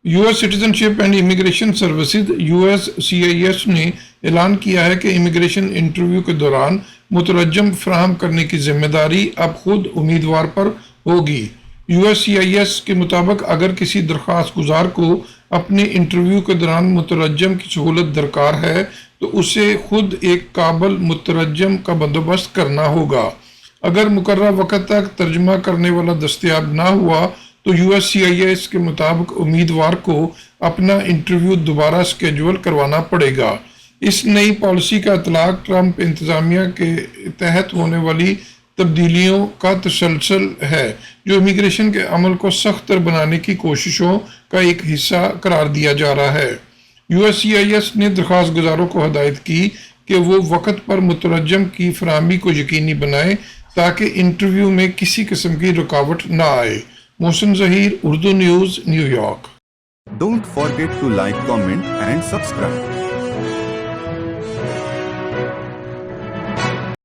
US citizenship and immigration services USCIS ने ऐलान किया है कि इमिग्रेशन इंटरव्यू के दौरान मुतरजम फराहम करने की जिम्मेदारी अब खुद उम्मीदवार पर होगी। USCIS के मुताबिक अगर किसी दरख्वास्त गुजार को अपने इंटरव्यू के दौरान मुतरजम की सहूलत दरकार है तो उसे खुद एक काबिल मुतरजम का बंदोबस्त करना होगा। अगर मुकर्रर वक़्त तक तर्जमा करने वाला दस्तयाब ना हुआ तो USCIS के मुताबिक उम्मीदवार को अपना इंटरव्यू दोबारा स्केड्यूल करवाना पड़ेगा। इस नई पॉलिसी का इतलाक ट्रंप इंतज़ामिया के तहत होने वाली तब्दीलियों का तसलसल है जो इमिग्रेशन के अमल को सख्तर बनाने की कोशिशों का एक हिस्सा करार दिया जा रहा है। USCIS ने दरख्वास्त गुजारों को हदायत की कि वो वक़्त पर मुतरजम की फराहमी को यकीनी बनाए ताकि इंटरव्यू में किसी किस्म की रुकावट ना आए। Mohsin Zaheer, Urdu news, New York. Don't forget to like, comment and subscribe.